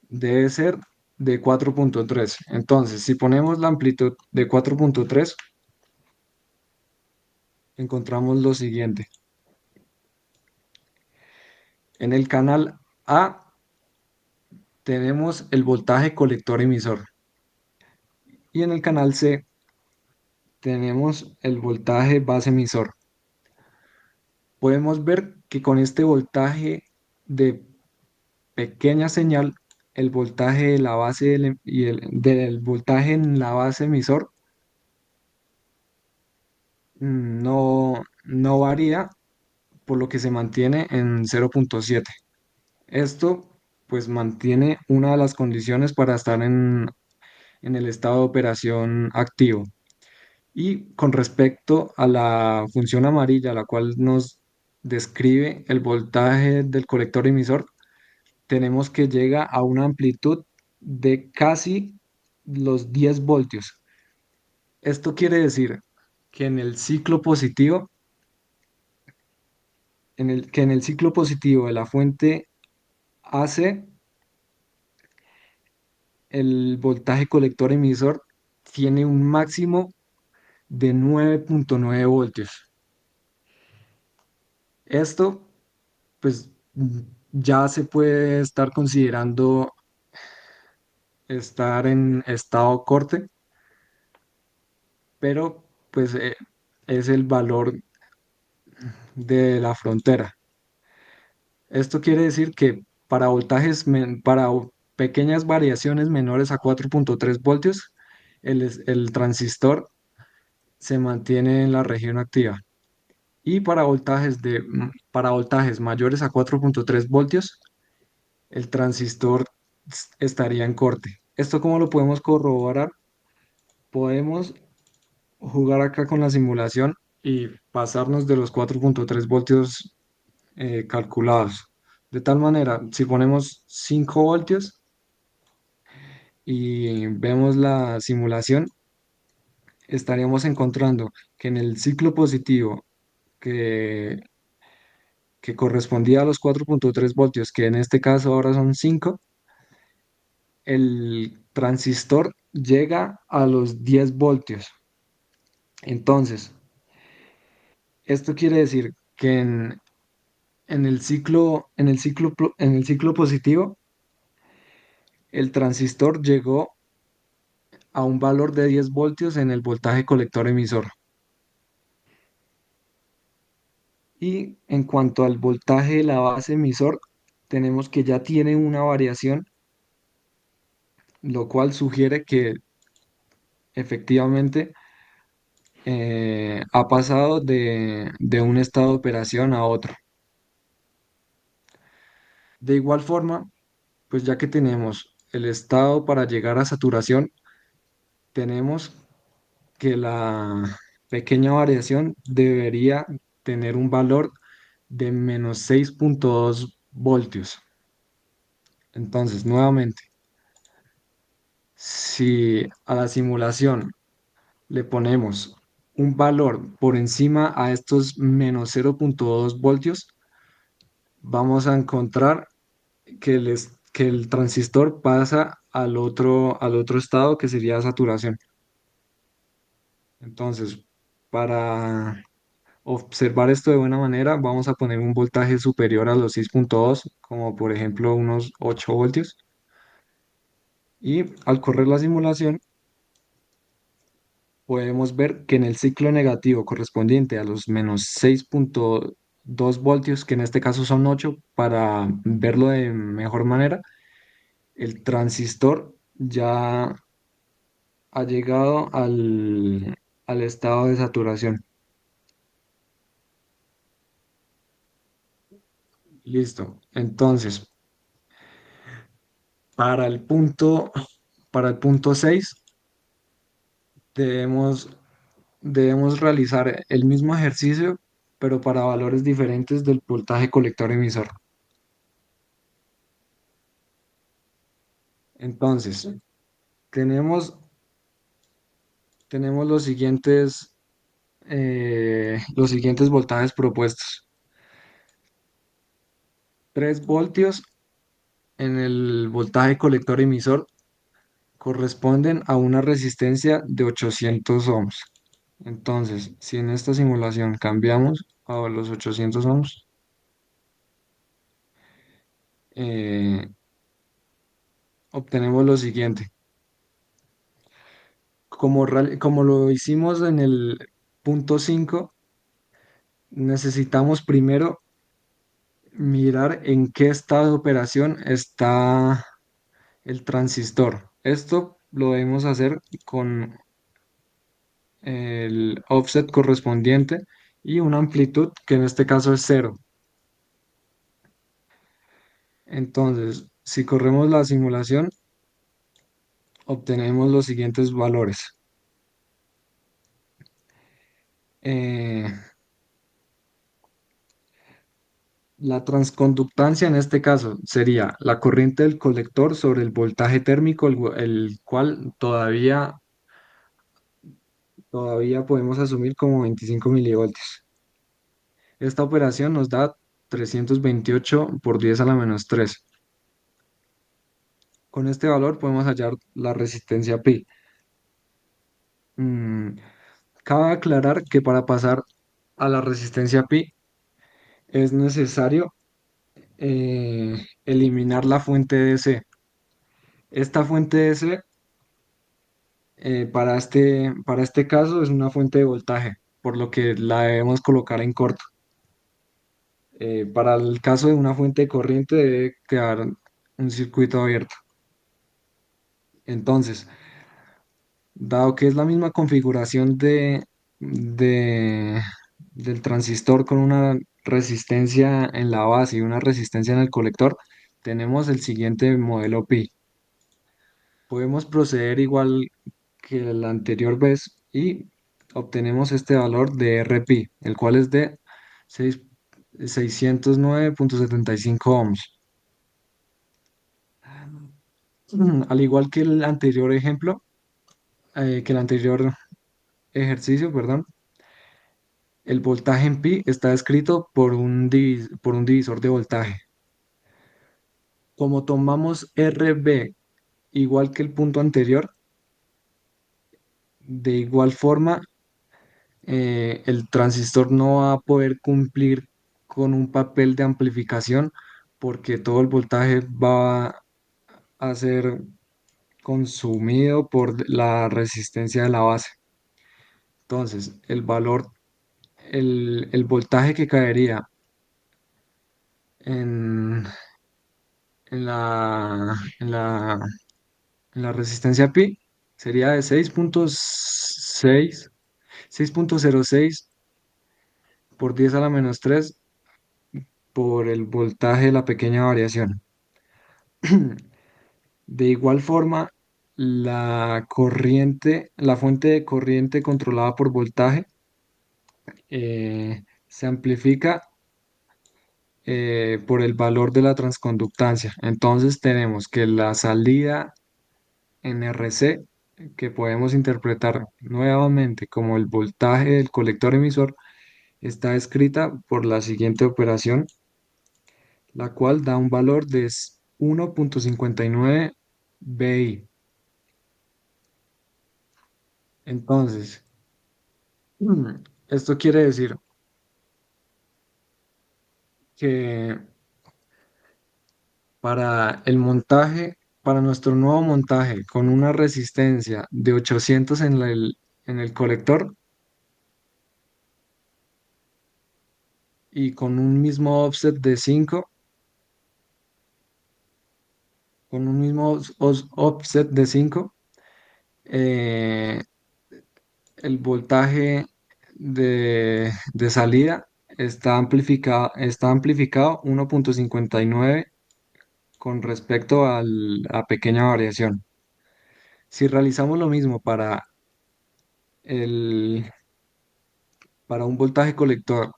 debe ser de 4.3. Entonces, si ponemos la amplitud de 4.3, encontramos lo siguiente. En el canal A tenemos el voltaje colector emisor y en el canal C tenemos el voltaje base emisor. Podemos ver que con este voltaje de pequeña señal, el voltaje de la base del voltaje en la base emisor no varía, por lo que se mantiene en 0.7. Esto pues mantiene una de las condiciones para estar en el estado de operación activo. Y con respecto a la función amarilla, la cual nos describe el voltaje del colector emisor, tenemos que llega a una amplitud de casi los 10 voltios. Esto quiere decir que en el ciclo positivo, que en el ciclo positivo de la fuente AC, el voltaje colector emisor tiene un máximo de 9.9 voltios. Esto, pues, ya se puede estar considerando estar en estado corte, pero pues es el valor de la frontera. Esto quiere decir que para pequeñas variaciones menores a 4.3 voltios, el transistor se mantiene en la región activa. Y para voltajes mayores a 4.3 voltios, el transistor estaría en corte. ¿Esto cómo lo podemos corroborar? Podemos jugar acá con la simulación y pasarnos de los 4.3 voltios calculados. De tal manera, si ponemos 5 voltios y vemos la simulación, estaríamos encontrando que en el ciclo positivo que, que correspondía a los 4.3 voltios, que en este caso ahora son 5, el transistor llega a los 10 voltios. Entonces, esto quiere decir que en el ciclo positivo, el transistor llegó a un valor de 10 voltios en el voltaje colector emisor. Y en cuanto al voltaje de la base emisor, tenemos que ya tiene una variación, lo cual sugiere que efectivamente ha pasado de un estado de operación a otro. De igual forma, pues ya que tenemos el estado para llegar a saturación, tenemos que la pequeña variación debería tener un valor de menos 6.2 voltios. Entonces, nuevamente, si a la simulación le ponemos un valor por encima a estos menos 0.2 voltios, vamos a encontrar que el transistor pasa al otro estado que sería saturación. Entonces, para observar esto de buena manera, vamos a poner un voltaje superior a los 6.2, como por ejemplo unos 8 voltios. Y al correr la simulación, podemos ver que en el ciclo negativo correspondiente a los menos 6.2 voltios, que en este caso son 8, para verlo de mejor manera, el transistor ya ha llegado al estado de saturación. Listo. Entonces, para el punto, para el punto 6 debemos, debemos realizar el mismo ejercicio, pero para valores diferentes del voltaje colector emisor. Entonces, tenemos, tenemos los siguientes voltajes propuestos. 3 voltios en el voltaje colector emisor corresponden a una resistencia de 800 ohms. Entonces, si en esta simulación cambiamos a los 800 ohms, eh, obtenemos lo siguiente. Como lo hicimos en el punto 5, necesitamos primero mirar en qué estado de operación está el transistor. Esto lo debemos hacer con el offset correspondiente y una amplitud que en este caso es cero. Entonces, si corremos la simulación, obtenemos los siguientes valores. Eh, la transconductancia en este caso sería la corriente del colector sobre el voltaje térmico, el cual todavía podemos asumir como 25 milivoltios. Esta operación nos da 328 por 10 a la menos 3. Con este valor podemos hallar la resistencia pi. Mm, Cabe aclarar que para pasar a la resistencia pi es necesario eliminar la fuente DC. Esta fuente DC para este caso es una fuente de voltaje, por lo que la debemos colocar en corto. Para el caso de una fuente de corriente debe quedar un circuito abierto. Entonces, dado que es la misma configuración de- del transistor con una resistencia en la base y una resistencia en el colector, tenemos el siguiente modelo pi. Podemos proceder igual que la anterior vez y obtenemos este valor de Rp, el cual es de 609,75 ohms. Al igual que el anterior ejemplo, que el anterior ejercicio, perdón, el voltaje en pi está escrito por un divisor de voltaje. Como tomamos Rb igual que el punto anterior, de igual forma el transistor no va a poder cumplir con un papel de amplificación porque todo el voltaje va a ser consumido por la resistencia de la base. Entonces, el voltaje que caería en, en la resistencia pi sería de 6.06 por 10 a la menos 3 por el voltaje de la pequeña variación. De igual forma, la fuente de corriente controlada por voltaje se amplifica por el valor de la transconductancia. Entonces tenemos que la salida en RC, que podemos interpretar nuevamente como el voltaje del colector emisor, está escrita por la siguiente operación, la cual da un valor de 1.59 BI. Entonces, esto quiere decir que para el montaje, para nuestro nuevo montaje con una resistencia de 800 en el colector y con un mismo offset de 5, con un mismo offset de 5, eh, el voltaje de salida está amplificado 1.59 con respecto a la pequeña variación. Si realizamos lo mismo el, para un voltaje colector,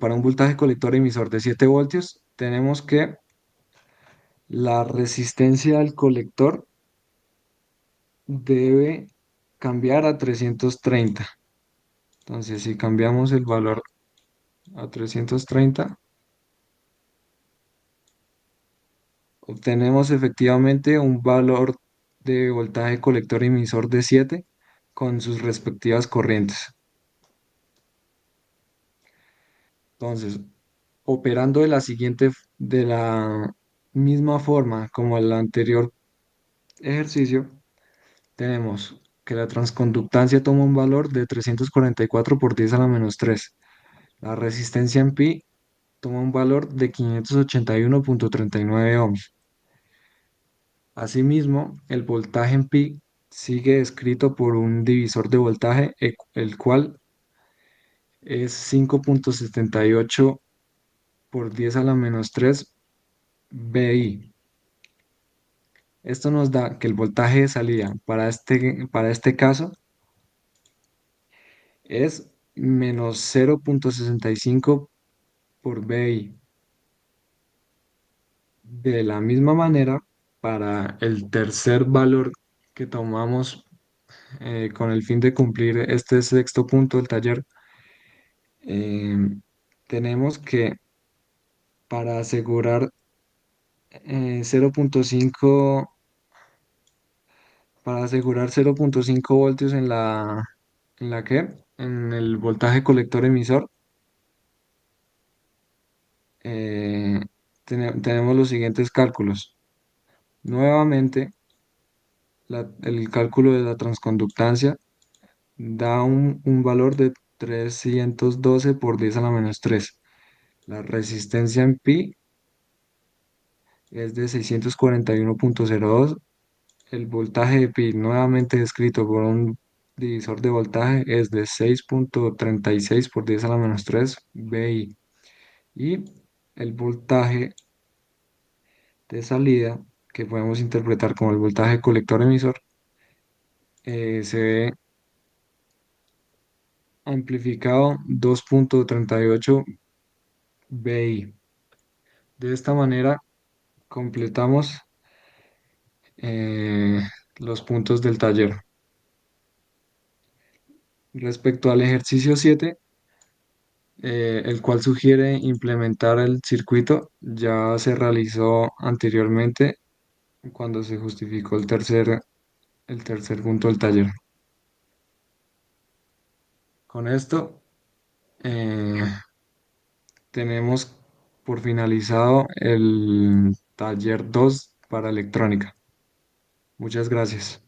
para un voltaje colector emisor de 7 voltios, tenemos que la resistencia del colector debe cambiar a 330. Entonces, si cambiamos el valor a 330, Obtenemos efectivamente un valor de voltaje colector emisor de 7 con sus respectivas corrientes. Entonces, operando de la misma forma como el anterior ejercicio, tenemos que la transconductancia toma un valor de 344 por 10 a la menos 3. La resistencia en pi toma un valor de 581,39 ohms. Asimismo, el voltaje en pi sigue descrito por un divisor de voltaje, el cual es 5,78 por 10 a la menos 3 BI. Esto nos da que el voltaje de salida para este caso es menos 0,65 por BI. De la misma manera, para el tercer valor que tomamos con el fin de cumplir este sexto punto del taller, eh, tenemos que para asegurar 0,5 para asegurar 0,5 voltios en el voltaje colector emisor, eh, tenemos los siguientes cálculos. Nuevamente, el cálculo de la transconductancia da un valor de 312 por 10 a la menos 3. La resistencia en pi es de 641,02. El voltaje de pi, nuevamente descrito por un divisor de voltaje, es de 6,36 por 10 a la menos 3 BI. Y el voltaje de salida, que podemos interpretar como el voltaje colector emisor, se ve amplificado 2,38 BI. De esta manera completamos eh, los puntos del taller. Respecto al ejercicio 7, el cual sugiere implementar el circuito, ya se realizó anteriormente cuando se justificó el tercer punto del taller. Con esto eh, tenemos por finalizado el taller 2 para electrónica. Muchas gracias.